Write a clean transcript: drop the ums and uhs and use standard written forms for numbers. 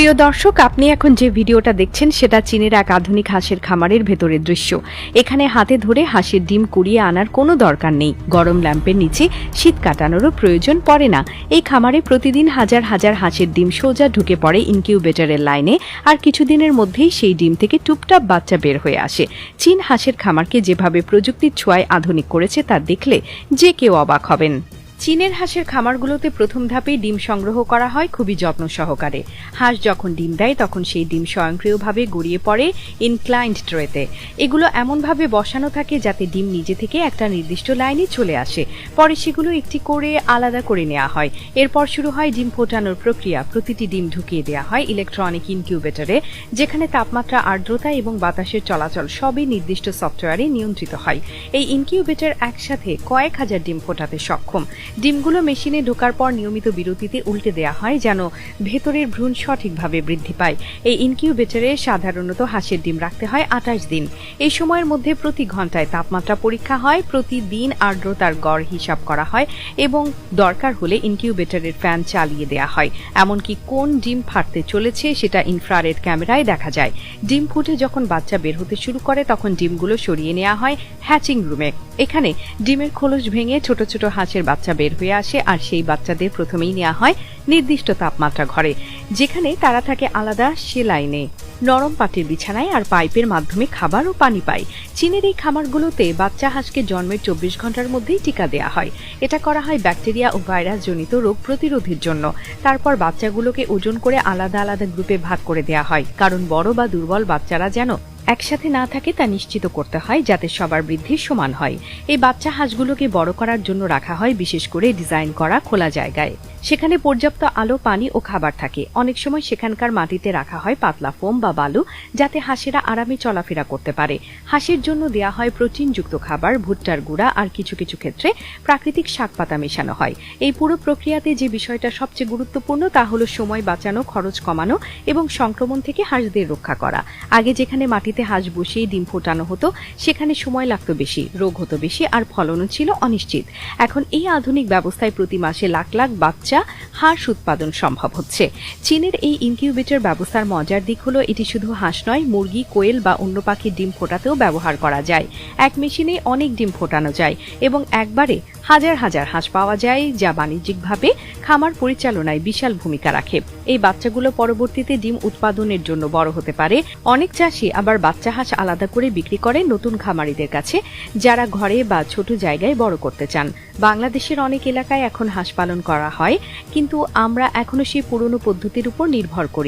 প্রিয় দর্শক, আপনি এখন যে ভিডিওটা দেখছেন সেটা চীনের এক আধুনিক হাঁসের খামারের ভেতরের দৃশ্য। এখানে হাতে ধরে হাঁসের ডিম কুড়িয়ে আনার কোনো দরকার নেই, গরম ল্যাম্পের নিচে শীত কাটানোরও প্রয়োজন পড়ে না। এই খামারে প্রতিদিন হাজার হাজার হাঁসের ডিম সোজা ঢুকে পড়ে ইনকিউবেটরের লাইনে, আর কিছুদিনের মধ্যেই সেই ডিম থেকে টুপটাপ বাচ্চা বের হয়ে আসে। চীন হাঁসের খামারকে যেভাবে প্রযুক্তির ছোঁয়ায় আধুনিক করেছে তা দেখলে যে কেউ অবাক হবেন। চীনের হাঁসের খামারগুলোতে প্রথম ধাপেই ডিম সংগ্রহ করা হয় খুবই যত্ন সহকারে। হাঁস যখন ডিম দেয় তখন সেই ডিম স্বয়ংক্রিয়ভাবে গড়িয়ে পড়ে ইনক্লাইন্ড ট্রেতে। এগুলো এমনভাবে বসানো থাকে যাতে ডিম নিজে থেকে একটা নির্দিষ্ট লাইনে চলে আসে। পরে সেগুলো একটি করে আলাদা করে নেওয়া হয়। এরপর শুরু হয় ডিম ফোটানোর প্রক্রিয়া। প্রতিটি ডিম ঢুকিয়ে দেওয়া হয় ইলেকট্রনিক ইনকিউবেটরে, যেখানে তাপমাত্রা, আর্দ্রতা এবং বাতাসের চলাচল সবই নির্দিষ্ট সফটওয়্যারে নিয়ন্ত্রিত হয়। এই ইনকিউবেটর একসাথে কয়েক হাজার ডিম ফোটাতে সক্ষম। ডিমগুলো মেশিনে ঢোকার পর নিয়মিত বিরতিতে উল্টে দেওয়া হয় যেন ভেতরের ভ্রূণ সঠিকভাবে বৃদ্ধি পায়। এই ইনকিউবেটরে সাধারণত হাঁসের ডিম রাখতে হয় 28 দিন। এই সময়ের মধ্যে প্রতি ঘন্টায় তাপমাত্রা পরীক্ষা হয়, প্রতিদিন আর্দ্রতার গড় হিসাব করা হয় এবং দরকার হলে ইনকিউবেটরের ফ্যান চালিয়ে দেওয়া হয়। এমনকি কোন ডিম ফাটতে চলেছে সেটা ইনফ্রারেড ক্যামেরায় দেখা যায়। ডিম ফুটে যখন বাচ্চা বের হতে শুরু করে তখন ডিমগুলো সরিয়ে নেওয়া হয় হ্যাচিং রুমে। এখানে ডিমের খোলস ভেঙে ছোট ছোট হাঁসের বাচ্চা বের হয়ে আসে, আর সেই বাচ্চাদের প্রথমেই নেওয়া হয় নির্দিষ্ট তাপমাত্রা ঘরে, যেখানে তারা থাকে আলাদা সেলাইনে, নরম পাটির বিছানায় আর পাইপের মাধ্যমে খাবার ও পানি পায়। চীনের এই খামারগুলোতে বাচ্চা হাঁসকে জন্মের 24 ঘন্টার মধ্যেই টিকা দেওয়া হয়। এটা করা হয় ব্যাকটেরিয়া ও ভাইরাস জনিত রোগ প্রতিরোধের জন্য। তারপর বাচ্চাগুলোকে ওজন করে আলাদা আলাদা গ্রুপে ভাগ করে দেওয়া হয়, কারণ বড় বা দুর্বল বাচ্চারা যেন একসাথে না থাকে তা নিশ্চিত করতে হয় যাতে সবার বৃদ্ধি সমান হয়। এই বাচ্চা হাঁসগুলোকে বড় করার জন্য রাখা হয় বিশেষ করে ডিজাইন করা খোলা জায়গায়। সেখানে পর্যাপ্ত আলো, পানি ও খাবার থাকে। অনেক সময় সেখানকার মাটিতে রাখা হয় পাতলা ফোম বা বালু, যাতে হাঁসেরা আরামে চলাফেরা করতে পারে। হাঁসের জন্য দেয়া হয় প্রোটিনযুক্ত খাবার, ভুট্টার গুঁড়া আর কিছু কিছু ক্ষেত্রে প্রাকৃতিক শাকপাতা মেশানো হয়। এই পুরো প্রক্রিয়াতে যে বিষয়টা সবচেয়ে গুরুত্বপূর্ণ তা হলো সময় বাঁচানো, খরচ কমানো এবং সংক্রমণ থেকে হাঁসদের রক্ষা করা। আগে যেখানে মাটিতে হাঁস বসিয়ে ডিম ফোটানো হতো সেখানে সময় লাগতো বেশি, রোগ হতো বেশি আর ফলনও ছিল অনিশ্চিত। এখন এই আধুনিক ব্যবস্থায় প্রতি মাসে লাখ লাখ বাচ্চা হাঁস উৎপাদন সম্ভব হচ্ছে। চীনের এই ইনকিউবেটর ব্যবস্থার মজার দিক হলো এটি শুধু হাঁস নয়, মুরগি, কোয়েল বা অন্য পাখির ডিম ফোটাতেও ব্যবহার করা যায়। এক মেশিনে অনেক ডিম ফোটানো যায় এবং একবারে হাজার হাজার হাঁস পাওয়া যায়, যা বাণিজ্যিকভাবে খামার পরিচালনায় বিশাল ভূমিকা রাখে। এই বাচ্চাগুলো পরবর্তীতে ডিম উৎপাদনের জন্য বড় হতে পারে। অনেক চাষি আবার বাচ্চা হাঁস আলাদা করে বিক্রি করে নতুন খামারিদের কাছে, যারা ঘরে বা ছোট জায়গায় বড় করতে চান। বাংলাদেশের অনেক এলাকায় এখন হাঁস পালন করা হয়, কিন্তু আমরা এখনো সেই পুরনো পদ্ধতির উপর নির্ভর করি।